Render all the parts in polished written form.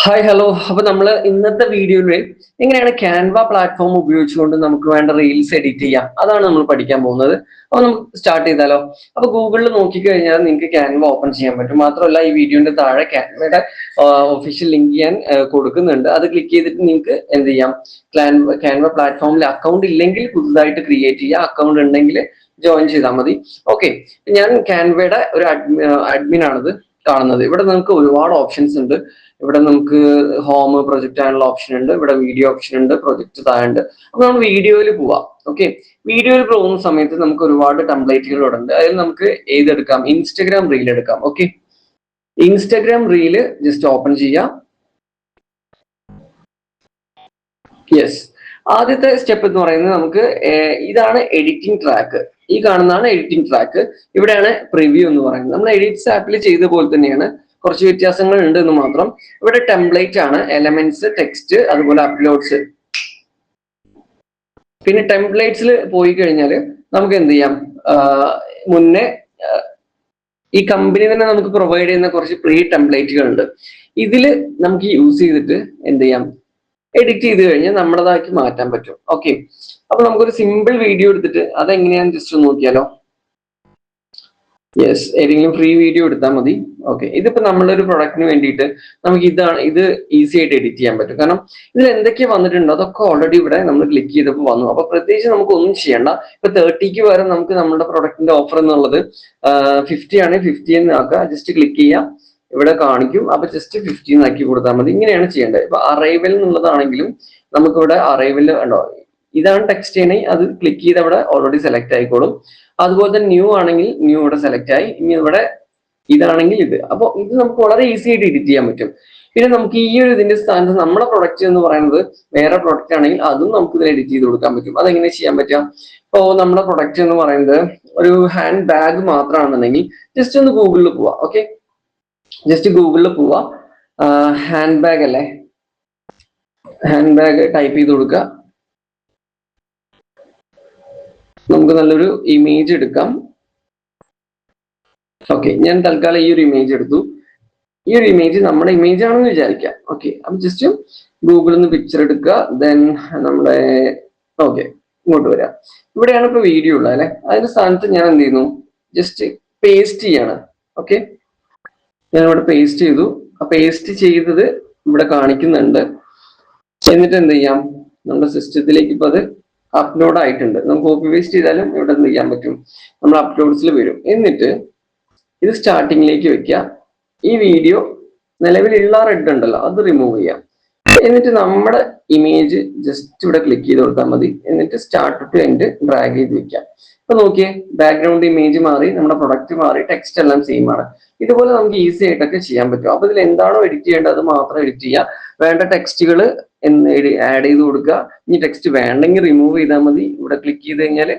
Hi hello. അപ്പൊ നമ്മൾ ഇന്നത്തെ വീഡിയോയിൽ എങ്ങനെയാണ് ക്യാൻവ പ്ലാറ്റ്ഫോം ഉപയോഗിച്ചുകൊണ്ട് നമുക്ക് വേണ്ട റീൽസ് എഡിറ്റ് ചെയ്യാം, അതാണ് നമ്മൾ പഠിക്കാൻ പോകുന്നത്. അപ്പൊ നമുക്ക് സ്റ്റാർട്ട് ചെയ്താലോ? അപ്പൊ ഗൂഗിളിൽ നോക്കിക്കഴിഞ്ഞാൽ നിങ്ങൾക്ക് ക്യാൻവ ഓപ്പൺ ചെയ്യാൻ പറ്റും. മാത്രമല്ല ഈ വീഡിയോന്റെ താഴെ ക്യാൻവയുടെ ഒഫീഷ്യൽ ലിങ്ക് ഞാൻ കൊടുക്കുന്നുണ്ട്. അത് ക്ലിക്ക് ചെയ്തിട്ട് നിങ്ങൾക്ക് എന്ത് ചെയ്യാം, ക്യാൻവ പ്ലാറ്റ്ഫോമിൽ അക്കൗണ്ട് ഇല്ലെങ്കിൽ പുതുതായിട്ട് ക്രിയേറ്റ് ചെയ്യുക, അക്കൗണ്ട് ഉണ്ടെങ്കിൽ ജോയിൻ ചെയ്താൽ മതി. ഓക്കെ, ഞാൻ ക്യാൻവയുടെ ഒരു അഡ്മിൻ ആണിത് കാണുന്നത്. ഇവിടെ നമുക്ക് ഒരുപാട് ഓപ്ഷൻസ് ഉണ്ട്. ഇവിടെ നമുക്ക് ഹോം പ്രൊജക്റ്റ് ആനുള്ള ഓപ്ഷൻ ഉണ്ട്, ഇവിടെ വീഡിയോ ഓപ്ഷൻ ഉണ്ട്, പ്രൊജക്ട് താഴുണ്ട്. അപ്പൊ നമ്മൾ വീഡിയോയിൽ പോവാം. ഓക്കെ, വീഡിയോയിൽ പോകുന്ന സമയത്ത് നമുക്ക് ഒരുപാട് ടെംപ്ലേറ്റുകളുണ്ട്. അതിൽ നമുക്ക് ഏതെടുക്കാം? ഇൻസ്റ്റഗ്രാം റീൽ എടുക്കാം. Okay, Instagram reel just open ചെയ്യാം. യെസ്, ആദ്യത്തെ സ്റ്റെപ്പ് എന്ന് പറയുന്നത് നമുക്ക് ഇതാണ് എഡിറ്റിംഗ് ട്രാക്ക്. ഈ കാണുന്നതാണ് എഡിറ്റിംഗ് ട്രാക്ക്. ഇവിടെയാണ് പ്രിവ്യൂ എന്ന് പറയുന്നത്. നമ്മൾ എഡിറ്റ്സ് ആപ്പിൽ ചെയ്ത പോലെ തന്നെയാണ്, കുറച്ച് വ്യത്യാസങ്ങൾ ഉണ്ട് എന്ന് മാത്രം. ഇവിടെ ടെംപ്ലേറ്റ് ആണ്, എലമെന്റ്സ്, ടെക്സ്റ്റ്, അതുപോലെ അപ്ലോഡ്സ്. പിന്നെ ടെംപ്ലേറ്റ്സിൽ പോയി കഴിഞ്ഞാൽ നമുക്ക് എന്ത് ചെയ്യാം, മുന്നേ ഈ കമ്പനി തന്നെ നമുക്ക് പ്രൊവൈഡ് ചെയ്യുന്ന കുറച്ച് പ്രീ ടെംപ്ലേറ്റുകൾ ഉണ്ട്. ഇതിൽ നമുക്ക് യൂസ് ചെയ്തിട്ട് എന്ത് ചെയ്യാം, എഡിറ്റ് ചെയ്ത് കഴിഞ്ഞാൽ നമ്മുടേതാക്കി മാറ്റാൻ പറ്റും. ഓക്കെ, അപ്പൊ നമുക്കൊരു സിമ്പിൾ വീഡിയോ എടുത്തിട്ട് അതെങ്ങനെയാന്ന് ജസ്റ്റ് ഒന്ന് നോക്കിയാലോ? യെസ്, ഏതെങ്കിലും ഫ്രീ വീഡിയോ എടുത്താൽ മതി. ഓക്കെ, ഇതിപ്പോ നമ്മളൊരു പ്രൊഡക്റ്റിന് വേണ്ടിയിട്ട് നമുക്ക് ഇത് ഈസി ആയിട്ട് എഡിറ്റ് ചെയ്യാൻ പറ്റും. കാരണം ഇതിൽ എന്തൊക്കെ വന്നിട്ടുണ്ടോ അതൊക്കെ ഓൾറെഡി ഇവിടെ നമ്മൾ ക്ലിക്ക് ചെയ്തപ്പോൾ വന്നു. അപ്പൊ പ്രത്യേകിച്ച് നമുക്ക് ഒന്നും ചെയ്യണ്ട. ഇപ്പൊ 30ക്ക് പകരം നമുക്ക് നമ്മുടെ പ്രൊഡക്റ്റിന്റെ ഓഫർ എന്നുള്ളത് 50 ആണ്, 50 ആക്കുക. ജസ്റ്റ് ക്ലിക്ക് ചെയ്യാം, ഇവിടെ കാണിക്കും. അപ്പൊ ജസ്റ്റ് 50 ആക്കി കൊടുത്താൽ മതി. ഇങ്ങനെയാണ് ചെയ്യേണ്ടത്. ഇപ്പൊ അറൈവൽ എന്നുള്ളതാണെങ്കിലും നമുക്കിവിടെ അറൈവൽ ഉണ്ടോ, ഇതാണ് ടെക്സ്റ്റ് ചെയ്യണമെങ്കിൽ അത് ക്ലിക്ക് ചെയ്ത് അവിടെ ഓൾറെഡി സെലക്ട് ആയിക്കോളും. അതുപോലെ തന്നെ ന്യൂ ആണെങ്കിൽ ന്യൂ ഇവിടെ സെലക്ട് ആയി. ഇനി ഇവിടെ ഇതാണെങ്കിൽ ഇത്. അപ്പോൾ ഇത് നമുക്ക് വളരെ ഈസി ആയിട്ട് എഡിറ്റ് ചെയ്യാൻ പറ്റും. പിന്നെ നമുക്ക് ഈ ഒരു ഇതിന്റെ സ്ഥാനത്ത് നമ്മുടെ പ്രൊഡക്റ്റ് എന്ന് പറയുന്നത് വേറെ പ്രൊഡക്റ്റ് ആണെങ്കിൽ അതും നമുക്ക് ഇതിൽ എഡിറ്റ് ചെയ്ത് കൊടുക്കാൻ പറ്റും. അതെങ്ങനെ ചെയ്യാൻ പറ്റാം? ഇപ്പോൾ നമ്മുടെ പ്രൊഡക്റ്റ് എന്ന് പറയുന്നത് ഒരു ഹാൻഡ് ബാഗ് മാത്രമാണെന്നുണ്ടെങ്കിൽ ജസ്റ്റ് ഒന്ന് ഗൂഗിളിൽ പോവാ. ഓക്കെ, ജസ്റ്റ് ഗൂഗിളിൽ പോവാ. ഹാൻഡ് ബാഗ് അല്ലേ, ഹാൻഡ് ബാഗ് ടൈപ്പ് ചെയ്ത് കൊടുക്കുക. നമുക്ക് നല്ലൊരു ഇമേജ് എടുക്കാം. ഓക്കെ, ഞാൻ തൽക്കാലം ഈ ഒരു ഇമേജ് എടുത്തു. ഈ ഒരു ഇമേജ് നമ്മുടെ ഇമേജ് ആണെന്ന് വിചാരിക്കാം. ഓക്കെ, അപ്പൊ ജസ്റ്റ് ഗൂഗിളിൽ നിന്ന് പിക്ചർ എടുക്കുക. ദെൻ നമ്മുടെ ഓക്കെ ഇങ്ങോട്ട് വരാം. ഇവിടെയാണ് ഇപ്പൊ വീഡിയോ ഉള്ളത് അല്ലെ. അതിന്റെ സ്ഥാനത്ത് ഞാൻ എന്ത് ചെയ്യുന്നു, ജസ്റ്റ് പേസ്റ്റ് ചെയ്യാണ്. ഓക്കെ, ഞാൻ ഇവിടെ പേസ്റ്റ് ചെയ്തു. ആ പേസ്റ്റ് ചെയ്തത് ഇവിടെ കാണിക്കുന്നുണ്ട്. എന്നിട്ട് എന്ത് ചെയ്യാം, നമ്മുടെ സിസ്റ്റത്തിലേക്ക് ഇപ്പൊ അത് അപ്ലോഡ് ആയിട്ടുണ്ട്. നമുക്ക് കോപ്പി പേസ്റ്റ് ചെയ്താലും ഇവിടെ എന്ത് ചെയ്യാൻ പറ്റും, നമ്മൾ അപ്ലോഡ്സിൽ വരും. എന്നിട്ട് ഇത് സ്റ്റാർട്ടിങ്ങിലേക്ക് വെക്കുക. ഈ വീഡിയോ നിലവിലുള്ള റെഡ് ഉണ്ടല്ലോ അത് റിമൂവ് ചെയ്യാം. എന്നിട്ട് നമ്മുടെ ഇമേജ് ജസ്റ്റ് ഇവിടെ ക്ലിക്ക് ചെയ്ത് കൊടുത്താൽ മതി. എന്നിട്ട് സ്റ്റാർട്ട് ടു എൻഡ് ഡ്രാഗ് ചെയ്ത് വെക്കാം. ഇപ്പൊ നോക്കിയേ, ബാക്ക്ഗ്രൗണ്ട് ഇമേജ് മാറി, നമ്മുടെ പ്രൊഡക്റ്റ് മാറി, ടെക്സ്റ്റ് എല്ലാം സെയിം ആണ്. ഇതുപോലെ നമുക്ക് ഈസി ആയിട്ടൊക്കെ ചെയ്യാൻ പറ്റും. അപ്പൊ ഇതിൽ എന്താണോ എഡിറ്റ് ചെയ്യേണ്ടത് അത് മാത്രം എഡിറ്റ് ചെയ്യുക. വേണ്ട ടെക്സ്റ്റുകൾ ആഡ് ചെയ്ത് കൊടുക്കുക. ഇനി ടെക്സ്റ്റ് വേണ്ടെങ്കിൽ റിമൂവ് ചെയ്താൽ മതി. ഇവിടെ ക്ലിക്ക് ചെയ്ത് കഴിഞ്ഞാൽ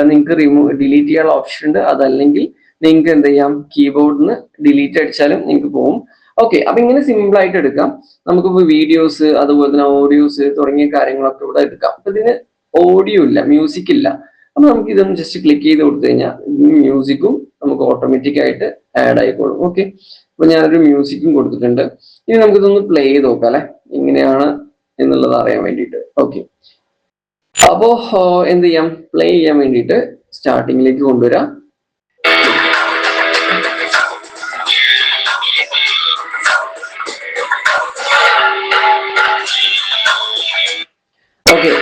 നിങ്ങൾക്ക് ഡിലീറ്റ് ചെയ്യാനുള്ള ഓപ്ഷൻ ഉണ്ട്. അതല്ലെങ്കിൽ നിങ്ങൾക്ക് എന്ത് ചെയ്യാം, കീബോർഡിൽ നിന്ന് ഡിലീറ്റ് അടിച്ചാലും നിങ്ങൾക്ക് പോകും. ഓക്കെ, അപ്പൊ ഇങ്ങനെ സിമ്പിൾ ആയിട്ട് എടുക്കാം. നമുക്കിപ്പോ വീഡിയോസ് അതുപോലെ തന്നെ ഓഡിയോസ് തുടങ്ങിയ കാര്യങ്ങളൊക്കെ ഇവിടെ എടുക്കാം. അപ്പൊ ഇതിന് ഓഡിയോ ഇല്ല, മ്യൂസിക് ഇല്ല. അപ്പൊ നമുക്ക് ഇതൊന്ന് ജസ്റ്റ് ക്ലിക്ക് ചെയ്ത് കൊടുത്തു കഴിഞ്ഞാൽ മ്യൂസിക്കും നമുക്ക് ഓട്ടോമാറ്റിക് ആയിട്ട് ആഡ് ആയിക്കോളും. ഓക്കെ, അപ്പൊ ഞാനൊരു മ്യൂസിക്കും കൊടുത്തിട്ടുണ്ട്. ഇനി നമുക്കിതൊന്ന് പ്ലേ ചെയ്ത് നോക്കാം അല്ലെ, എങ്ങനെയാണ് എന്നുള്ളത് അറിയാൻ വേണ്ടിയിട്ട്. ഓക്കെ, അപ്പോ എന്ത് ചെയ്യാം, പ്ലേ ചെയ്യാൻ വേണ്ടിയിട്ട് സ്റ്റാർട്ടിങ്ങിലേക്ക് കൊണ്ടുവരാം. ഓക്കെ,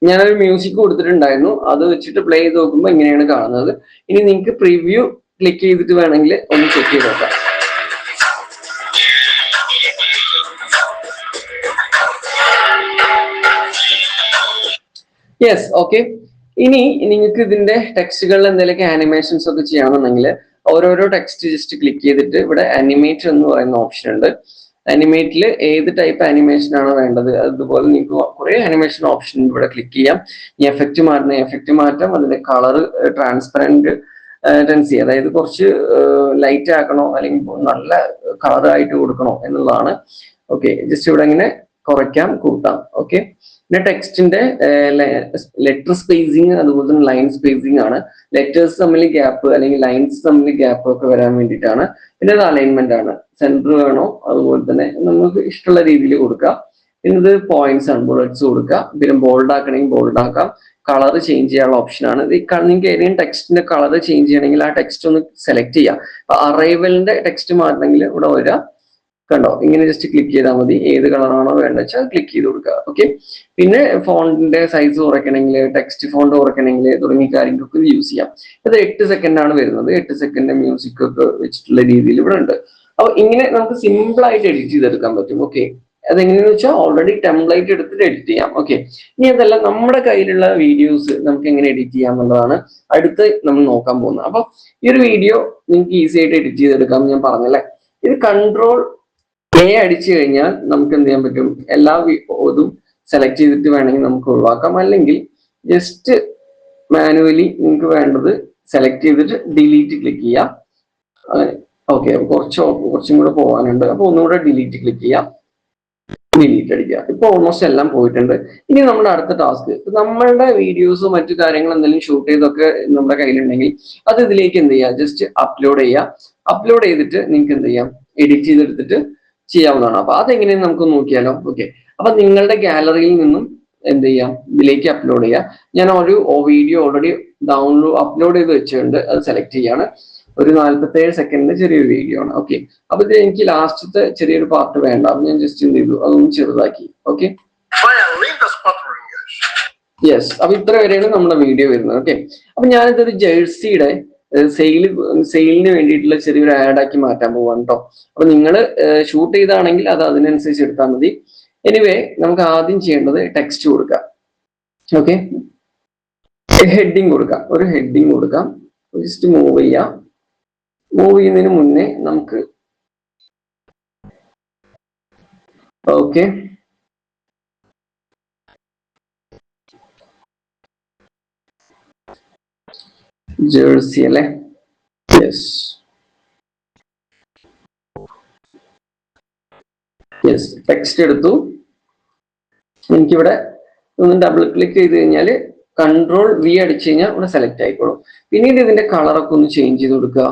ഞാനൊരു മ്യൂസിക് കൊടുത്തിട്ടുണ്ടായിരുന്നു. അത് വെച്ചിട്ട് പ്ലേ ചെയ്ത് നോക്കുമ്പോൾ ഇങ്ങനെയാണ് കാണുന്നത്. ഇനി നിങ്ങൾക്ക് പ്രിവ്യൂ ക്ലിക്ക് ചെയ്തിട്ട് വേണമെങ്കിൽ ഒന്ന് ചെക്ക് ചെയ്ത് നോക്കാം. Yes, okay. ഇനി നിങ്ങൾക്ക് ഇതിന്റെ ടെക്സ്റ്റുകളിൽ എന്തെങ്കിലുമൊക്കെ ആനിമേഷൻസ് ഒക്കെ ചെയ്യണമെന്നുണ്ടെങ്കിൽ ഓരോരോ ടെക്സ്റ്റ് ജസ്റ്റ് ക്ലിക്ക് ചെയ്തിട്ട് ഇവിടെ അനിമേറ്റ് എന്ന് പറയുന്ന ഓപ്ഷൻ ഉണ്ട്. അനിമേറ്റിൽ ഏത് ടൈപ്പ് ആനിമേഷൻ ആണ് വേണ്ടത്, അതുപോലെ നിങ്ങൾക്ക് കുറെ ആനിമേഷൻ ഓപ്ഷൻ ഇവിടെ ക്ലിക്ക് ചെയ്യാം. ഈ എഫക്റ്റ് മാറ്റുന്ന എഫക്റ്റ് മാറ്റാം. അതിന്റെ കളർ ട്രാൻസ്പെറന്റ് ടെൻസി, അതായത് കുറച്ച് ലൈറ്റ് ആക്കണോ അല്ലെങ്കിൽ നല്ല കളർ ആയിട്ട് കൊടുക്കണോ എന്നുള്ളതാണ്. ഓക്കെ, ജസ്റ്റ് ഇവിടെ ഇങ്ങനെ കുറയ്ക്കാം, കൂട്ടാം. ഓക്കെ, പിന്നെ ടെക്സ്റ്റിന്റെ ലെറ്റർ സ്പേസിങ് അതുപോലെ തന്നെ ലൈൻ സ്പേസിങ് ആണ്. ലെറ്റേഴ്സ് തമ്മിൽ ഗ്യാപ്പ് അല്ലെങ്കിൽ ലൈൻസ് തമ്മിൽ ഗ്യാപ്പ് ഒക്കെ വരാൻ വേണ്ടിയിട്ടാണ്. പിന്നെ ഇത് അലൈൻമെന്റ് ആണ്. സെന്റർ വേണോ അതുപോലെ തന്നെ നമുക്ക് ഇഷ്ടമുള്ള രീതിയിൽ കൊടുക്കാം. പിന്നെ ഇത് പോയിന്റ്സ് ആണ്, ബുള്ളറ്റ്സ് കൊടുക്കുക. പിന്നെ ബോൾഡ് ആക്കണമെങ്കിൽ ബോൾഡ് ആക്കാം. കളർ ചേഞ്ച് ചെയ്യാനുള്ള ഓപ്ഷൻ ആണ്. നിങ്ങൾക്ക് ഏതെങ്കിലും ടെക്സ്റ്റിന്റെ കളർ ചേഞ്ച് ചെയ്യണമെങ്കിൽ ആ ടെക്സ്റ്റ് ഒന്ന് സെലക്ട് ചെയ്യാം. അപ്പൊ അറൈവലിന്റെ ടെക്സ്റ്റ് മാറ്റണമെങ്കിൽ ഇവിടെ വരിക, കണ്ടോ, ഇങ്ങനെ ജസ്റ്റ് ക്ലിക്ക് ചെയ്താൽ മതി. ഏത് കളറാണോ വേണ്ടത് വെച്ചാൽ ക്ലിക്ക് ചെയ്ത് കൊടുക്കുക. ഓക്കെ, പിന്നെ ഫോണ്ടിന്റെ സൈസ് കുറയ്ക്കണമെങ്കിൽ, ടെക്സ്റ്റ് ഫോണ്ട് കുറയ്ക്കണമെങ്കിൽ തുടങ്ങിയ കാര്യങ്ങൾക്ക് യൂസ് ചെയ്യാം. ഇത് 8 സെക്കൻഡ് ആണ് വരുന്നത്. 8 സെക്കൻഡ് മ്യൂസിക് ഒക്കെ വെച്ചിട്ടുള്ള രീതിയിൽ ഇവിടെ ഉണ്ട്. അപ്പൊ ഇങ്ങനെ നമുക്ക് സിമ്പിൾ ആയിട്ട് എഡിറ്റ് ചെയ്തെടുക്കാൻ പറ്റും. ഓക്കെ, അതെങ്ങനെയാന്ന് വെച്ചാൽ ഓൾറെഡി ടെംപ്ലേറ്റ് എടുത്തിട്ട് എഡിറ്റ് ചെയ്യാം. ഓക്കെ, ഇനി അതല്ല നമ്മുടെ കയ്യിലുള്ള വീഡിയോസ് നമുക്ക് എങ്ങനെ എഡിറ്റ് ചെയ്യാം എന്നുള്ളതാണ് അടുത്ത് നമ്മൾ നോക്കാൻ പോകുന്നത്. അപ്പൊ ഈ ഒരു വീഡിയോ നിങ്ങൾക്ക് ഈസി ആയിട്ട് എഡിറ്റ് ചെയ്തെടുക്കാം ഞാൻ പറഞ്ഞല്ലേ. ഇത് കൺട്രോൾ A അടിച്ചു കഴിഞ്ഞാൽ നമുക്ക് എന്ത് ചെയ്യാൻ പറ്റും, എല്ലാ ഇതും സെലക്ട് ചെയ്തിട്ട് വേണമെങ്കിൽ നമുക്ക് ഒഴിവാക്കാം. അല്ലെങ്കിൽ ജസ്റ്റ് മാനുവലി നിങ്ങൾക്ക് വേണ്ടത് സെലക്ട് ചെയ്തിട്ട് ഡിലീറ്റ് ക്ലിക്ക് ചെയ്യാം. ഓക്കെ, കുറച്ചും കൂടെ പോകാനുണ്ട്. അപ്പൊ ഒന്നുകൂടെ ഡിലീറ്റ് ക്ലിക്ക് ചെയ്യാം, ഡിലീറ്റ് അടിക്കുക. ഇപ്പൊ ഓൾമോസ്റ്റ് എല്ലാം പോയിട്ടുണ്ട്. ഇനി നമ്മുടെ അടുത്ത ടാസ്ക്, നമ്മളുടെ വീഡിയോസോ മറ്റു കാര്യങ്ങൾ എന്തെങ്കിലും ഷൂട്ട് ചെയ്തൊക്കെ നമ്മുടെ കയ്യിലുണ്ടെങ്കിൽ അത് ഇതിലേക്ക് എന്ത് ചെയ്യുക, ജസ്റ്റ് അപ്ലോഡ് ചെയ്യുക. അപ്ലോഡ് ചെയ്തിട്ട് നിങ്ങൾക്ക് എന്ത് ചെയ്യാം, എഡിറ്റ് ചെയ്തെടുത്തിട്ട് ചെയ്യാവുന്നതാണ്. അപ്പൊ അതെങ്ങനെയാണ് നമുക്ക് നോക്കിയാലോ. ഓക്കെ, അപ്പൊ നിങ്ങളുടെ ഗാലറിയിൽ നിന്നും എന്ത് ചെയ്യാം, ഇതിലേക്ക് അപ്ലോഡ് ചെയ്യാം. ഞാൻ ഒരു വീഡിയോ ഓൾറെഡി അപ്ലോഡ് ചെയ്ത് വെച്ചിട്ടുണ്ട്. അത് സെലക്ട് ചെയ്യാണ്. ഒരു 47 സെക്കൻഡിന്റെ ചെറിയൊരു വീഡിയോ ആണ്. ഓക്കെ, അപ്പൊ ഇത് എനിക്ക് ലാസ്റ്റത്തെ ചെറിയൊരു പാർട്ട് വേണ്ട. അപ്പൊ ഞാൻ ജസ്റ്റ് എന്ത് ചെയ്തു, അതൊന്ന് ചെറുതാക്കി. ഓക്കെ, യെസ്, അപ്പൊ ഇത്ര വരെയാണ് നമ്മുടെ വീഡിയോ വരുന്നത്. ഓക്കെ, അപ്പൊ ഞാനിതൊരു ജേഴ്സിയുടെ സെയിലിന് വേണ്ടിയിട്ടുള്ള ചെറിയൊരു ആഡ് ആക്കി മാറ്റാൻ പോവാണ് കേട്ടോ. അപ്പൊ നിങ്ങൾ ഷൂട്ട് ചെയ്താണെങ്കിൽ അത് അതിനനുസരിച്ച് എടുത്താൽ മതി. എനിവേ, നമുക്ക് ആദ്യം ചെയ്യേണ്ടത് ടെക്സ്റ്റ് കൊടുക്കാം. ഓക്കെ, ഹെഡിങ് കൊടുക്കാം. ഒരു ഹെഡിങ് കൊടുക്കാം. ജസ്റ്റ് മൂവ് ചെയ്യാം. മൂവ് ചെയ്യുന്നതിന് മുന്നേ നമുക്ക് ഓക്കെ ജേഴ്സി അല്ലേ, യെസ് യെസ്, ടെക്സ്റ്റ് എടുത്തു. എനിക്കിവിടെ ഒന്ന് ഡബിൾ ക്ലിക്ക് ചെയ്ത് കഴിഞ്ഞാൽ കൺട്രോൾ V അടിച്ചു കഴിഞ്ഞാൽ ഇവിടെ സെലക്ട് ആയിക്കോളും. പിന്നീട് ഇതിന്റെ കളറൊക്കെ ഒന്ന് ചേഞ്ച് ചെയ്ത് കൊടുക്കുക,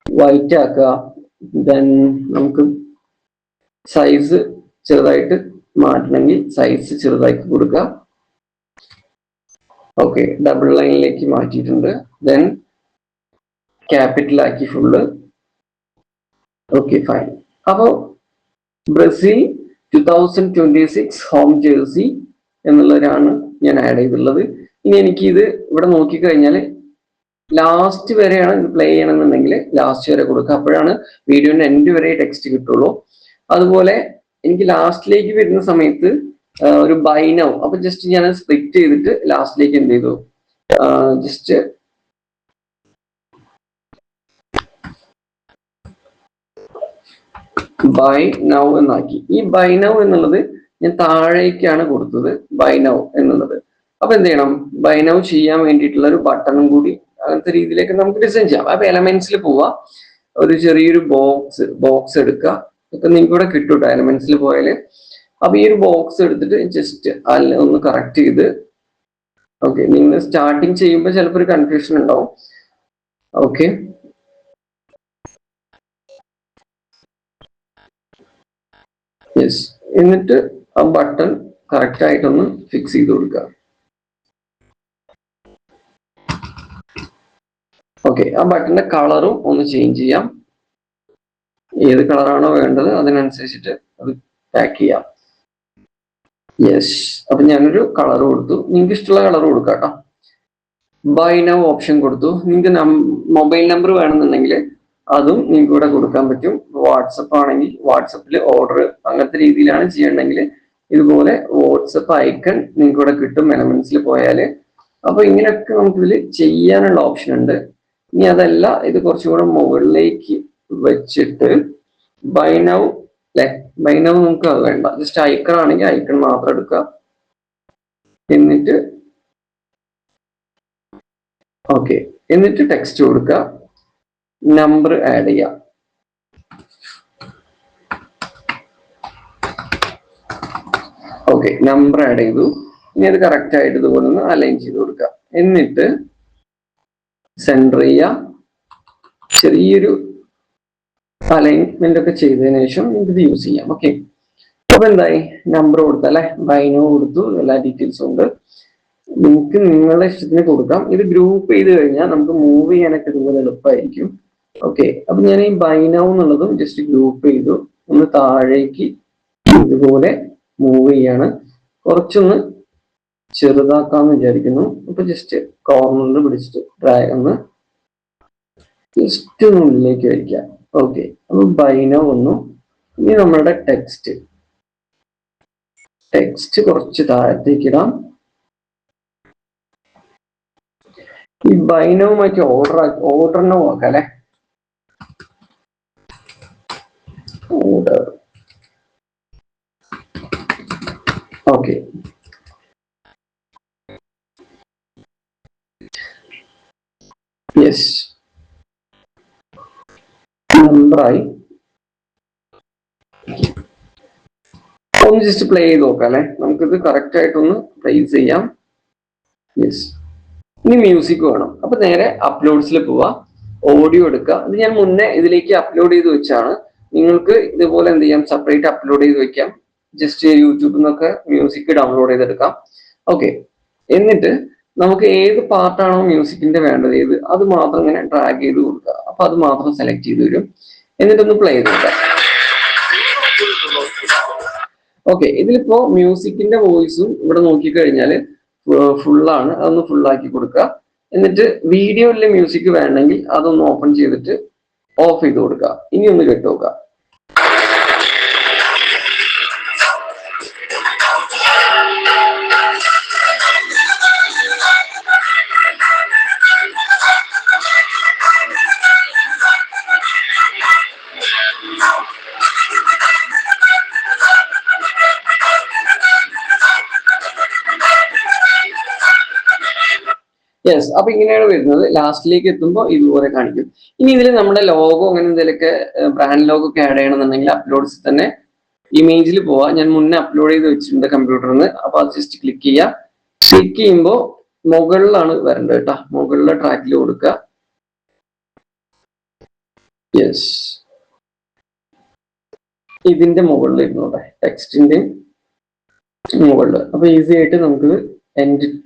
വൈറ്റ് ആക്കുക. ദെൻ നമുക്ക് സൈസ് ചെറുതായിട്ട് മാറ്റണമെങ്കിൽ സൈസ് ചെറുതാക്കി കൊടുക്കുക. ഓക്കെ, ഡബിൾ ലൈനിലേക്ക് മാറ്റിയിട്ടുണ്ട്. ദെൻ ക്യാപിറ്റൽ ആക്കി ഫുള്ള്. Okay, fine. അപ്പോൾ ബ്രസീൽ 2026 ഹോം ജേഴ്സി എന്നുള്ളവരാണ് ഞാൻ ആഡ് ചെയ്തിട്ടുള്ളത്. ഇനി എനിക്ക് ഇത് ഇവിടെ നോക്കിക്കഴിഞ്ഞാൽ ലാസ്റ്റ് വരെയാണ് ഇത് പ്ലേ ചെയ്യണമെന്നുണ്ടെങ്കിൽ ലാസ്റ്റ് വരെ കൊടുക്കുക. അപ്പോഴാണ് വീഡിയോന്റെ എൻഡ് വരെ ടെക്സ്റ്റ് കിട്ടുള്ളൂ. അതുപോലെ എനിക്ക് ലാസ്റ്റിലേക്ക് വരുന്ന സമയത്ത് ഒരു ബൈ നൗ, അപ്പൊ ജസ്റ്റ് ഞാൻ സ്പ്ലിറ്റ് ചെയ്തിട്ട് ലാസ്റ്റിലേക്ക് എന്ത് ചെയ്തു, ജസ്റ്റ് ബൈ നൗ എന്നാക്കി. ഈ ബൈ നൗ എന്നുള്ളത് ഞാൻ താഴേക്കാണ് കൊടുത്തത്, ബൈ നൗ എന്നുള്ളത്. അപ്പൊ എന്ത് ചെയ്യണം, ബൈ നൗ ചെയ്യാൻ വേണ്ടിയിട്ടുള്ള ഒരു ബട്ടണും കൂടി അങ്ങനത്തെ രീതിയിലേക്ക് നമുക്ക് ഡിസൈൻ ചെയ്യാം. അപ്പൊ എലമെന്റ്സിൽ പോവാ, ഒരു ചെറിയൊരു ബോക്സ് എടുക്കുക. ഇപ്പൊ നിങ്ങൾക്ക് ഇവിടെ കിട്ടും എലമെന്റ്സിൽ പോയാല്. അപ്പൊ ഈ ഒരു ബോക്സ് എടുത്തിട്ട് ജസ്റ്റ് ഒന്ന് കറക്റ്റ് ചെയ്ത്, ഓക്കെ, നിങ്ങൾ സ്റ്റാർട്ടിങ് ചെയ്യുമ്പോൾ ചിലപ്പോൾ ഒരു കൺഫ്യൂഷൻ ഉണ്ടാവും. ഓക്കെ, യെസ്, എന്നിട്ട് ആ ബട്ടൺ കറക്റ്റ് ആയിട്ടൊന്ന് ഫിക്സ് ചെയ്ത് കൊടുക്കുക. ഓക്കെ, ആ ബട്ടന്റെ കളറും ഒന്ന് ചേഞ്ച് ചെയ്യാം. ഏത് കളറാണോ വേണ്ടത് അതിനനുസരിച്ചിട്ട് അത് പാക്ക് ചെയ്യാം. യെസ്, അപ്പൊ ഞാനൊരു കളർ കൊടുത്തു. നിങ്ങൾക്ക് ഇഷ്ടമുള്ള കളർ കൊടുക്കാം കേട്ടോ. ബൈ നൗ ഓപ്ഷൻ കൊടുത്തു. നിങ്ങൾക്ക് മൊബൈൽ നമ്പർ വേണമെന്നുണ്ടെങ്കിൽ അതും നിങ്ങൾക്ക് ഇവിടെ കൊടുക്കാൻ പറ്റും. വാട്സപ്പ് ആണെങ്കിൽ വാട്സപ്പിൽ ഓർഡർ അങ്ങനത്തെ രീതിയിലാണ് ചെയ്യണമെങ്കിൽ ഇതുപോലെ വാട്സപ്പ് ഐക്കൺ നിങ്ങൾക്ക് ഇവിടെ കിട്ടും എലമെന്റ്സിൽ പോയാൽ. അപ്പൊ ഇങ്ങനെയൊക്കെ നമുക്ക് ഇതിൽ ചെയ്യാനുള്ള ഓപ്ഷൻ ഉണ്ട്. ഇനി അതല്ല, ഇത് കുറച്ചും കൂടെ മുകളിലേക്ക് വെച്ചിട്ട് ബൈ നൗ നമുക്ക് അത് വേണ്ട, ജസ്റ്റ് ഐക്കൺ ആണെങ്കിൽ ഐക്കൺ മാത്രം എടുക്കുക. എന്നിട്ട് ഓക്കെ, എന്നിട്ട് ടെക്സ്റ്റ് കൊടുക്കുക, നമ്പർ ആഡ് ചെയ്യാം. ഓക്കെ, നമ്പർ ആഡ് ചെയ്തു. ഇനി അത് കറക്റ്റ് ആയിട്ട് ഇതുപോലെ ഒന്ന് അലൈൻ ചെയ്ത് കൊടുക്കുക. എന്നിട്ട് സെൻറ്റർ ചെയ്യുക. ചെറിയൊരു അലൈൻമെന്റ് ഒക്കെ ചെയ്തതിനു ശേഷം നിങ്ങൾക്ക് ഇത് യൂസ് ചെയ്യാം. ഓക്കെ, അപ്പൊ എന്തായി, നമ്പർ കൊടുത്തു അല്ലെ, ബൈനോ കൊടുത്തു, എല്ലാ ഡീറ്റെയിൽസും ഉണ്ട്. നിങ്ങൾക്ക് നിങ്ങളുടെ ഇഷ്ടത്തിന് കൊടുക്കാം. ഇത് ഗ്രൂപ്പ് ചെയ്ത് കഴിഞ്ഞാൽ നമുക്ക് മൂവ് ചെയ്യാനൊക്കെ ഇതുപോലെ എളുപ്പമായിരിക്കും. ഓക്കെ, അപ്പൊ ഞാൻ ഈ ബൈനോ എന്നുള്ളതും ജസ്റ്റ് ഗ്രൂപ്പ് ചെയ്തു, ഒന്ന് താഴേക്ക് ഇതുപോലെ മൂവ് ചെയ്യാണ്. കുറച്ചൊന്ന് ചെറുതാക്കാന്ന് വിചാരിക്കുന്നു. അപ്പൊ ജസ്റ്റ് കോർണറിൽ പിടിച്ചിട്ട് ഡ്രാഗ് ഒന്ന് ജസ്റ്റ് ഒന്ന് ഉള്ളിലേക്ക് വയ്ക്കുക. ഓക്കെ, അപ്പൊ ബൈനോ വന്നു. ഇനി നമ്മളുടെ ടെക്സ്റ്റ് കുറച്ച് താഴത്തേക്ക് ഇടാം. ഈ ബൈനോവുമായിട്ട് ഓർഡറിനെ നോക്കാം അല്ലെ. ഓർഡർ. ഓക്കെ, യെസ്, നമ്പറായി. ഒന്ന് ജസ്റ്റ് പ്ലേ ചെയ്ത് നോക്കാം അല്ലെ, നമുക്കിത് കറക്റ്റ് ആയിട്ടൊന്ന് പ്ലേസ് ചെയ്യാം. യെസ്, ഇനി മ്യൂസിക് വേണം. അപ്പൊ നേരെ അപ്ലോഡ്സിൽ പോവാ, ഓഡിയോ എടുക്കുക. ഇത് ഞാൻ മുന്നേ ഇതിലേക്ക് അപ്ലോഡ് ചെയ്ത് വെച്ചാണ്. നിങ്ങൾക്ക് ഇതുപോലെ എന്ത് ചെയ്യാം, സെപ്പറേറ്റ് അപ്ലോഡ് ചെയ്ത് വെക്കാം. ജസ്റ്റ് യൂട്യൂബിൽ നിന്നൊക്കെ മ്യൂസിക് ഡൗൺലോഡ് ചെയ്തെടുക്കാം. ഓക്കെ, എന്നിട്ട് നമുക്ക് ഏത് പാർട്ടാണോ മ്യൂസിക്കിന്റെ വേണ്ടത്, അത് മാത്രം ഇങ്ങനെ ഡ്രാഗ് ചെയ്ത് കൊടുക്കുക. അപ്പൊ അത് മാത്രം സെലക്ട് ചെയ്ത് വരും. എന്നിട്ടൊന്ന് പ്ലേ ചെയ്ത് കൊടുക്കാം. ഓക്കെ, ഇതിലിപ്പോ മ്യൂസിക്കിന്റെ വോയിസും ഇവിടെ നോക്കിക്കഴിഞ്ഞാല് ഫുള്ളാണ്. അതൊന്ന് ഫുള്ളാക്കി കൊടുക്കുക. എന്നിട്ട് വീഡിയോയിലെ മ്യൂസിക് വേണമെങ്കിൽ അതൊന്ന് ഓപ്പൺ ചെയ്തിട്ട് ഓഫ് ചെയ്ത് കൊടുക്കുക. ഇനി ഒന്ന് കേട്ട് നോക്കുക. യെസ്, അപ്പൊ ഇങ്ങനെയാണ് വരുന്നത്. ലാസ്റ്റിലേക്ക് എത്തുമ്പോൾ ഇതുപോലെ കാണിക്കും. ഇനി ഇതിൽ നമ്മുടെ ലോഗോ അങ്ങനെ എന്തെങ്കിലുമൊക്കെ ബ്രാൻഡ് ലോഗോ ഒക്കെ ആഡ് ചെയ്യണമെന്നുണ്ടെങ്കിൽ അപ്ലോഡ്സ് തന്നെ ഇമേജിൽ പോവാ. ഞാൻ മുന്നേ അപ്ലോഡ് ചെയ്ത് വെച്ചിട്ടുണ്ട് കമ്പ്യൂട്ടറിൽ നിന്ന്. അപ്പൊ അത് ജസ്റ്റ് ക്ലിക്ക് ചെയ്യുക. ക്ലിക്ക് ചെയ്യുമ്പോൾ മുകളിലാണ് വരേണ്ടത് കേട്ടോ. മുകളിലെ ട്രാക്കിൽ കൊടുക്കുക. യെസ്, ഇതിന്റെ മുകളിൽ ഇരുന്നോട്ടെ, ടെക്സ്റ്റിന്റെ മുകളിൽ. അപ്പൊ ഈസി ആയിട്ട് നമുക്ക്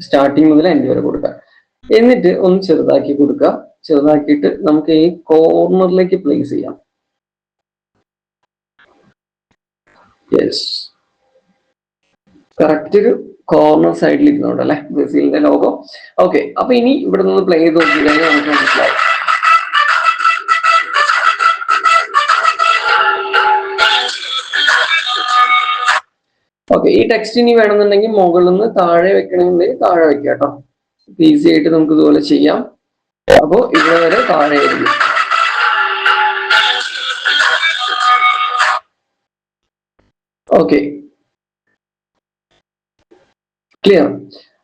സ്റ്റാർട്ടിങ് മുതൽ എൻഡ് വരെ കൊടുക്കാം. എന്നിട്ട് ഒന്ന് ചെറുതാക്കി കൊടുക്കുക. ചെറുതാക്കിയിട്ട് നമുക്ക് ഈ കോർണറിലേക്ക് പ്ലേസ് ചെയ്യാം. യെസ്, കറക്റ്റ് ഒരു കോർണർ സൈഡിൽ ഇരുന്നോണ്ട് അല്ലെ ബ്രസീലിന്റെ ലോഗോ. ഓക്കെ, അപ്പൊ ഇനി ഇവിടെ നിന്ന് പ്ലേ ചെയ്ത് നോക്കി കഴിഞ്ഞാൽ നമുക്ക് മനസ്സിലാവും. ഓക്കെ, ഈ ടെക്സ്റ്റ് ഇനി വേണമെന്നുണ്ടെങ്കിൽ മുകളിൽ നിന്ന് താഴെ വെക്കണമെന്നുണ്ടെങ്കിൽ താഴെ വെക്കാം കേട്ടോ. ഈസി ആയിട്ട് നമുക്ക് ഇതുപോലെ ചെയ്യാം. അപ്പോ ഇവിടെ വരെ താഴെ ആയിരിക്കും. Okay, clear.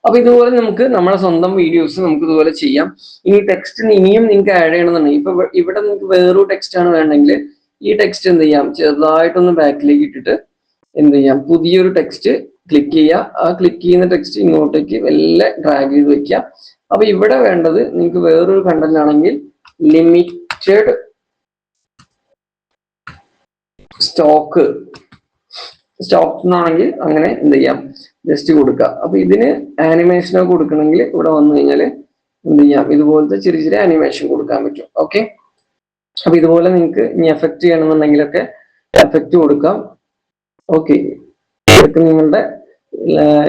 അപ്പൊ ഇതുപോലെ നമുക്ക് നമ്മുടെ സ്വന്തം വീഡിയോസ് നമുക്ക് ഇതുപോലെ ചെയ്യാം. ഇനി ടെക്സ്റ്റ് ഇനിയും നിങ്ങൾക്ക് ആഡ് ചെയ്യണമെന്നുണ്ടെങ്കിൽ ഇപ്പൊ ഇവിടെ നിങ്ങൾക്ക് വേറൊരു ടെക്സ്റ്റ് ആണ് വേണമെങ്കിൽ ഈ ടെക്സ്റ്റ് എന്ത് ചെയ്യാം, ചെറുതായിട്ടൊന്ന് ബാക്കിലേക്ക് ഇട്ടിട്ട് എന്ത് ചെയ്യാം, പുതിയൊരു ടെക്സ്റ്റ് ക്ലിക്ക് ചെയ്യുക. ആ ക്ലിക്ക് ചെയ്യുന്ന ടെക്സ്റ്റ് ഇങ്ങോട്ടേക്ക് എല്ലാം ഡ്രാഗ് ചെയ്ത് വെക്കുക. അപ്പൊ ഇവിടെ വേണ്ടത് നിങ്ങൾക്ക് വേറൊരു കണ്ടന്റ് ആണെങ്കിൽ ലിമിറ്റഡ് സ്റ്റോക്ക് എന്നാണെങ്കിൽ അങ്ങനെ എന്ത് ചെയ്യാം, ജസ്റ്റ് കൊടുക്കുക. അപ്പൊ ഇതിന് ആനിമേഷനൊക്കെ കൊടുക്കണമെങ്കിൽ ഇവിടെ വന്നു കഴിഞ്ഞാൽ എന്ത് ചെയ്യാം, ഇതുപോലത്തെ ചെറിയ ചെറിയ ആനിമേഷൻ കൊടുക്കാൻ പറ്റും. ഓക്കെ, അപ്പൊ ഇതുപോലെ നിങ്ങൾക്ക് ഇനി എഫക്റ്റ് ചെയ്യണമെന്നുണ്ടെങ്കിലൊക്കെ എഫക്റ്റ് കൊടുക്കാം. ഓക്കെ, ഇതൊക്കെ നിങ്ങളുടെ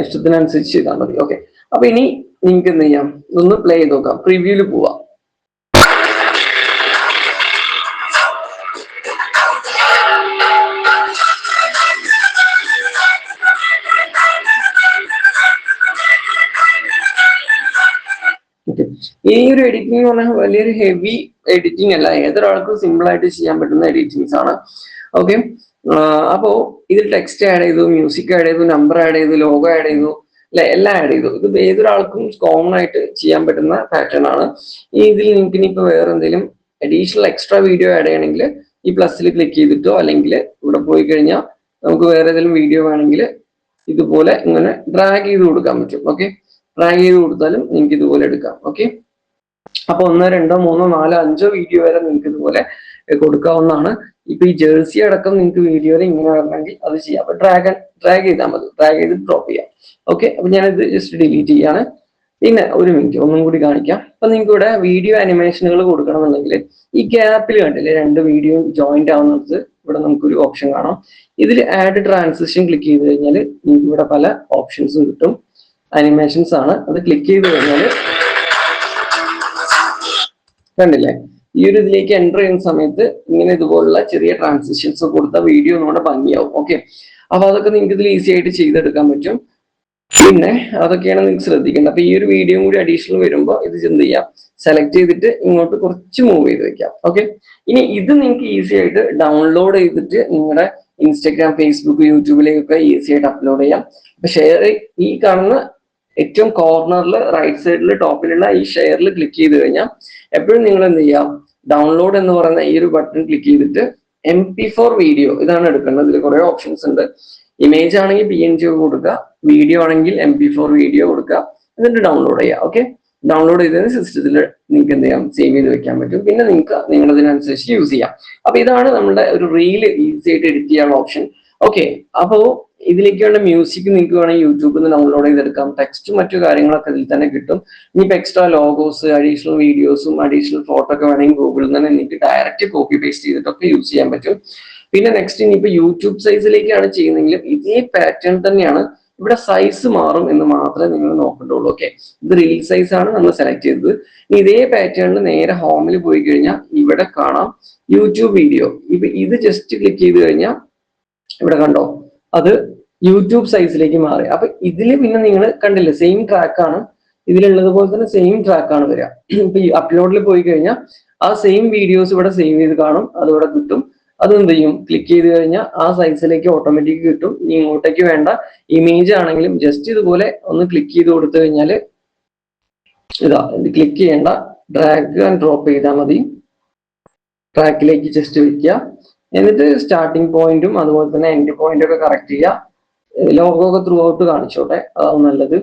ഇഷ്ടത്തിനനുസരിച്ച് ചെയ്താൽ മതി. ഓക്കെ, അപ്പൊ ഇനി നിങ്ങൾക്ക് എന്ത് ചെയ്യാം, ഒന്ന് പ്ലേ ചെയ്ത് നോക്കാം. പ്രിവ്യൂല് പോവാം. ഈ ഒരു എഡിറ്റിംഗ് എന്ന് പറഞ്ഞാൽ വലിയൊരു ഹെവി എഡിറ്റിംഗ് അല്ല, ഏതൊരാൾക്കും സിമ്പിൾ ആയിട്ട് ചെയ്യാൻ പറ്റുന്ന എഡിറ്റിംഗ്സ് ആണ്. ഓക്കെ, അപ്പോ ഇതിൽ ടെക്സ്റ്റ് ആഡ് ചെയ്തു, മ്യൂസിക് ആഡ് ചെയ്തു, നമ്പർ ആഡ് ചെയ്തു, ലോഗോ ആഡ് ചെയ്തു, അല്ലെ, എല്ലാം ആഡ് ചെയ്തു. ഇത് ഏതൊരാൾക്കും കോമൺ ആയിട്ട് ചെയ്യാൻ പറ്റുന്ന പാറ്റേൺ ആണ്. ഇതിൽ നിങ്ങൾക്ക് ഇനിയിപ്പോ വേറെ എന്തെങ്കിലും അഡീഷണൽ എക്സ്ട്രാ വീഡിയോ ആഡ് ചെയ്യണമെങ്കിൽ ഈ പ്ലസ്സിൽ ക്ലിക്ക് ചെയ്തിട്ടോ അല്ലെങ്കിൽ ഇവിടെ പോയി കഴിഞ്ഞാൽ നമുക്ക് വേറെ ഏതെങ്കിലും വീഡിയോ വേണമെങ്കിൽ ഇതുപോലെ ഇങ്ങനെ ഡ്രാഗ് ചെയ്ത് കൊടുക്കാൻ പറ്റും. ഓക്കെ, ഡ്രാഗ് ചെയ്ത് കൊടുത്താലും നിങ്ങൾക്ക് ഇതുപോലെ എടുക്കാം. ഓക്കെ, അപ്പൊ 1, 2, 3, 4, 5 വീഡിയോ വരെ നിങ്ങൾക്ക് ഇതുപോലെ കൊടുക്കാവുന്നതാണ്. ഇപ്പൊ ഈ ജേഴ്സി അടക്കം നിങ്ങൾക്ക് വീഡിയോയിൽ ഇങ്ങനെ വരണമെങ്കിൽ അത് ചെയ്യാം. അപ്പൊ ഡ്രാഗ് ചെയ്താൽ മതി, ഡ്രാഗ് ചെയ്ത് ഡ്രോപ്പ് ചെയ്യാം. ഓക്കെ, അപ്പൊ ഞാനിത് ജസ്റ്റ് ഡിലീറ്റ് ചെയ്യാണ്. പിന്നെ ഒരു മിനിറ്റ് ഒന്നും കൂടി കാണിക്കാം. അപ്പൊ നിങ്ങൾക്ക് ഇവിടെ വീഡിയോ അനിമേഷനുകൾ കൊടുക്കണമെന്നുണ്ടെങ്കിൽ ഈ ഗ്യാപ്പിൽ കണ്ടില്ലേ 2 വീഡിയോ ജോയിന്റ് ആവുന്നത്, ഇവിടെ നമുക്കൊരു ഓപ്ഷൻ കാണാം. ഇതിൽ ആഡ് ട്രാൻസിഷൻ ക്ലിക്ക് ചെയ്ത് കഴിഞ്ഞാൽ നിങ്ങൾക്ക് ഇവിടെ പല ഓപ്ഷൻസും കിട്ടും. അനിമേഷൻസ് ആണ്, അത് ക്ലിക്ക് ചെയ്ത് കഴിഞ്ഞാൽ കണ്ടില്ലേ, ഈ ഒരു ഇതിലേക്ക് എൻ്റർ ചെയ്യുന്ന സമയത്ത് ഇങ്ങനെ ഇതുപോലുള്ള ചെറിയ ട്രാൻസിഷൻസ് കൊടുത്ത വീഡിയോ നമ്മുടെ ഭംഗിയാവും. ഓക്കെ, അപ്പൊ അതൊക്കെ നിങ്ങൾക്ക് ഇതിൽ ഈസി ആയിട്ട് ചെയ്തെടുക്കാൻ പറ്റും. പിന്നെ അതൊക്കെയാണ് നിങ്ങൾക്ക് ശ്രദ്ധിക്കേണ്ടത്. അപ്പൊ ഈ ഒരു വീഡിയോ കൂടി അഡീഷണൽ വരുമ്പോൾ ഇത് എന്ത് ചെയ്യാം, സെലക്ട് ചെയ്തിട്ട് ഇങ്ങോട്ട് കുറച്ച് മൂവ് ചെയ്ത് വെക്കാം. ഓക്കെ, ഇനി ഇത് നിങ്ങൾക്ക് ഈസി ആയിട്ട് ഡൗൺലോഡ് ചെയ്തിട്ട് നിങ്ങളുടെ ഇൻസ്റ്റഗ്രാം, ഫേസ്ബുക്ക്, യൂട്യൂബിലേക്കൊക്കെ ഈസി ആയിട്ട് അപ്ലോഡ് ചെയ്യാം. അപ്പൊ ഷെയർ, ഈ കാണുന്ന ഏറ്റവും കോർണറിൽ റൈറ്റ് സൈഡിൽ ടോപ്പിലുള്ള ഈ ഷെയറിൽ ക്ലിക്ക് ചെയ്ത് കഴിഞ്ഞാൽ എപ്പോഴും നിങ്ങൾ എന്ത് ചെയ്യാം, ഡൗൺലോഡ് എന്ന് പറയുന്ന ഈ ഒരു ബട്ടൺ ക്ലിക്ക് ചെയ്തിട്ട് MP4 വീഡിയോ ഇതാണ് എടുക്കേണ്ടത്. ഇതിൽ കുറെ ഓപ്ഷൻസ് ഉണ്ട്. ഇമേജ് ആണെങ്കിൽ PNG കൊടുക്കുക, വീഡിയോ ആണെങ്കിൽ MP4 വീഡിയോ കൊടുക്കുക, എന്നിട്ട് ഡൗൺലോഡ് ചെയ്യുക. ഓക്കെ, ഡൗൺലോഡ് ചെയ്തതിന് സിസ്റ്റത്തിൽ നിങ്ങൾക്ക് എന്ത് ചെയ്യാം, സേവ് ചെയ്ത് വെക്കാൻ പറ്റും. പിന്നെ നിങ്ങൾക്ക് നിങ്ങളതിനനുസരിച്ച് യൂസ് ചെയ്യാം. അപ്പൊ ഇതാണ് നമ്മുടെ ഒരു റീല് ഈസി ആയിട്ട് എഡിറ്റ് ചെയ്യാനുള്ള ഓപ്ഷൻ. ഓക്കെ, അപ്പോ ഇതിലേക്ക് വേണ്ട മ്യൂസിക് നിങ്ങൾക്ക് വേണമെങ്കിൽ യൂട്യൂബിൽ നിന്ന് ഡൗൺലോഡ് ചെയ്തെടുക്കാം. ടെക്സ്റ്റും മറ്റു കാര്യങ്ങളൊക്കെ ഇതിൽ തന്നെ കിട്ടും. ഇനിയിപ്പോൾ എക്സ്ട്രാ ലോഗോസ്, അഡീഷണൽ വീഡിയോസും അഡീഷണൽ ഫോട്ടോ ഒക്കെ വേണമെങ്കിൽ ഗൂഗിളിൽ നിന്ന് നിങ്ങൾക്ക് ഡയറക്റ്റ് കോപ്പി പേസ്റ്റ് ചെയ്തിട്ടൊക്കെ യൂസ് ചെയ്യാൻ പറ്റും. പിന്നെ നെക്സ്റ്റ് ഇനിയിപ്പോൾ യൂട്യൂബ് സൈസിലേക്കാണ് ചെയ്യുന്നതെങ്കിലും ഇതേ പാറ്റേൺ തന്നെയാണ്. ഇവിടെ സൈസ് മാറും എന്ന് മാത്രമേ നിങ്ങൾ നോക്കണ്ടുള്ളൂ. ഓക്കെ, ഇത് റീൽ സൈസ് ആണ് നമ്മൾ സെലക്ട് ചെയ്തത്. ഇതേ പാറ്റേണിൽ നേരെ ഹോമിൽ പോയി കഴിഞ്ഞാൽ ഇവിടെ കാണാം യൂട്യൂബ് വീഡിയോ. ഇപ്പൊ ഇത് ജസ്റ്റ് ക്ലിക്ക് ചെയ്ത് കഴിഞ്ഞാൽ ഇവിടെ കണ്ടോ, അത് യൂട്യൂബ് സൈസിലേക്ക് മാറി. അപ്പൊ ഇതില് പിന്നെ നിങ്ങൾ കണ്ടില്ലേ, സെയിം ട്രാക്ക് ആണ് ഇതിലുള്ളത് പോലെ തന്നെ സെയിം ട്രാക്ക് ആണ് വരിക. ഇപ്പൊ ഈ അപ്ലോഡിൽ പോയി കഴിഞ്ഞാൽ ആ സെയിം വീഡിയോസ് ഇവിടെ സേവ് ചെയ്ത് കാണും, അതിവിടെ കിട്ടും. അത് എന്ത് ചെയ്യും, ക്ലിക്ക് ചെയ്ത് കഴിഞ്ഞാൽ ആ സൈസിലേക്ക് ഓട്ടോമാറ്റിക് കിട്ടും. ഇനി ഇങ്ങോട്ടേക്ക് വേണ്ട ഇമേജ് ആണെങ്കിലും ജസ്റ്റ് ഇതുപോലെ ഒന്ന് ക്ലിക്ക് ചെയ്ത് കൊടുത്തു കഴിഞ്ഞാൽ ഇതാ, ഇത് ക്ലിക്ക് ചെയ്യേണ്ട, ഡ്രാഗ് ആൻഡ് ഡ്രോപ്പ് ചെയ്താൽ മതി. ട്രാക്കിലേക്ക് ജസ്റ്റ് വെക്കുക, എന്നിട്ട് സ്റ്റാർട്ടിങ് പോയിന്റും അതുപോലെ തന്നെ എൻഡ് പോയിന്റ് ഒക്കെ കറക്റ്റ് ചെയ്യുക. ലോഗോ ഒക്കെ ത്രൂ ഔട്ട് കാണിച്ചോട്ടെ, അതാണ് നല്ലത്.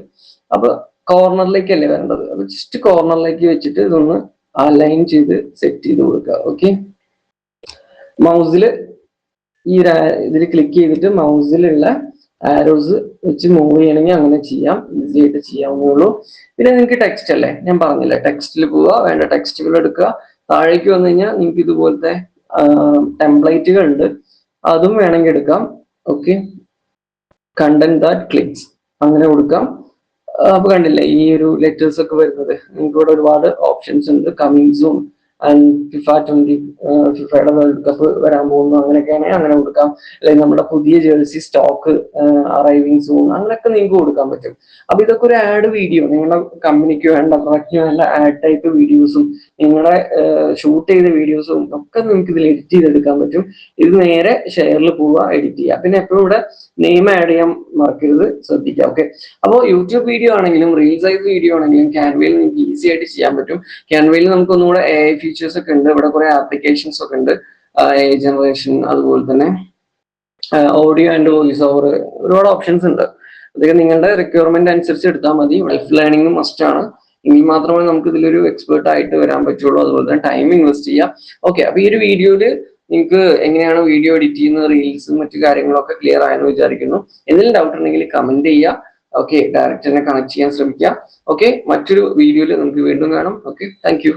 അപ്പൊ കോർണറിലേക്കല്ലേ വരേണ്ടത്, അപ്പൊ ജസ്റ്റ് കോർണറിലേക്ക് വെച്ചിട്ട് ഇതൊന്ന് അലൈൻ ചെയ്ത് സെറ്റ് ചെയ്ത് കൊടുക്കുക. ഓക്കെ, മൗസിൽ ഈ ഇതിൽ ക്ലിക്ക് ചെയ്തിട്ട് മൗസിലുള്ള ആരോസ് വെച്ച് മൂവ് ചെയ്യണമെങ്കിൽ അങ്ങനെ ചെയ്യാം, ഈസി ആയിട്ട് ചെയ്യാവുന്നേ. പിന്നെ നിങ്ങൾക്ക് ടെക്സ്റ്റ് അല്ലേ, ഞാൻ പറഞ്ഞില്ലേ, ടെക്സ്റ്റിൽ പോവുക, വേണ്ട ടെക്സ്റ്റുകൾ എടുക്കുക. താഴേക്ക് വന്നു കഴിഞ്ഞാൽ നിങ്ങൾക്ക് ഇതുപോലത്തെ ടെംപ്ലേറ്റുകൾ ഉണ്ട്, അതും വേണമെങ്കിൽ എടുക്കാം. ഓക്കെ, കണ്ടന്റ് ദാറ്റ് ക്ലിക്സ് അങ്ങനെ കൊടുക്കാം. അപ്പൊ കണ്ടില്ലേ ഈ ഒരു ലെറ്റേഴ്സ് ഒക്കെ വരുന്നത്, നിങ്ങൾക്ക് ഇവിടെ ഒരുപാട് ഓപ്ഷൻസ് ഉണ്ട്. കമ്മിങ് സൂൺ ആൻഡ് ഫിഫയുടെ വേൾഡ് കപ്പ് വരാൻ പോകുന്നു, അങ്ങനെയൊക്കെയാണെങ്കിൽ അങ്ങനെ കൊടുക്കാം. അല്ലെങ്കിൽ നമ്മുടെ പുതിയ ജേഴ്സി സ്റ്റോക്ക് അറൈവിങ് സൂൺ, അങ്ങനെയൊക്കെ നിങ്ങൾക്ക് കൊടുക്കാൻ പറ്റും. അപ്പൊ ഇതൊക്കെ ഒരു ആഡ് വീഡിയോ, നിങ്ങളുടെ കമ്പനിക്ക് വേണ്ട, പ്രൊഡക്റ്റിന് വേണ്ട ആഡ് ടൈപ്പ് വീഡിയോസും നിങ്ങളുടെ ഷൂട്ട് ചെയ്ത വീഡിയോസും ഒക്കെ നിങ്ങൾക്ക് ഇതിൽ എഡിറ്റ് ചെയ്തെടുക്കാൻ പറ്റും. ഇത് നേരെ ഷെയറിൽ പോവുക, എഡിറ്റ് ചെയ്യുക. പിന്നെ എപ്പോഴും ഇവിടെ നെയിം ആഡ് ചെയ്യാൻ മറക്കരുത്, ശ്രദ്ധിക്കുക. ഓക്കെ, അപ്പോൾ യൂട്യൂബ് വീഡിയോ ആണെങ്കിലും റീൽ സൈസ് വീഡിയോ ആണെങ്കിലും ക്യാൻവയിൽ നിങ്ങൾക്ക് ഈസി ആയിട്ട് ചെയ്യാൻ പറ്റും. ക്യാൻവയിൽ നമുക്ക് ഒന്നുകൂടെ AI ഫീച്ചേഴ്സ് ഒക്കെ ഉണ്ട്, ഇവിടെ കുറെ ആപ്ലിക്കേഷൻസ് ഒക്കെ ഉണ്ട്, AI ജനറേഷൻ, അതുപോലെ തന്നെ ഓഡിയോ ആൻഡ് വോയിസ് ഓവർ, ഒരുപാട് ഓപ്ഷൻസ് ഉണ്ട്. അതൊക്കെ നിങ്ങളുടെ റിക്വയർമെന്റ് അനുസരിച്ച് എടുത്താൽ മതി. സെൽഫ് ലേണിംഗ് മസ്റ്റ് ആണ്, എങ്കിൽ മാത്രമേ നമുക്ക് ഇതിലൊരു എക്സ്പേർട്ട് ആയിട്ട് വരാൻ പറ്റുള്ളൂ. അതുപോലെ തന്നെ ടൈം ഇൻവെസ്റ്റ് ചെയ്യാം. ഓക്കെ, അപ്പൊ ഈ ഒരു വീഡിയോയില് നിങ്ങൾക്ക് എങ്ങനെയാണ് വീഡിയോ എഡിറ്റ് ചെയ്യുന്നത്, റീൽസും മറ്റു കാര്യങ്ങളൊക്കെ ക്ലിയർ ആയെന്ന് വിചാരിക്കുന്നു. എന്തെങ്കിലും ഡൗട്ട് ഉണ്ടെങ്കിൽ കമന്റ് ചെയ്യുക. ഓക്കെ, ഡയറക്റ്റ് തന്നെ കണക്ട് ചെയ്യാൻ ശ്രമിക്കുക. ഓക്കെ, മറ്റൊരു വീഡിയോയിൽ നമുക്ക് വീണ്ടും കാണാം. Okay, thank you.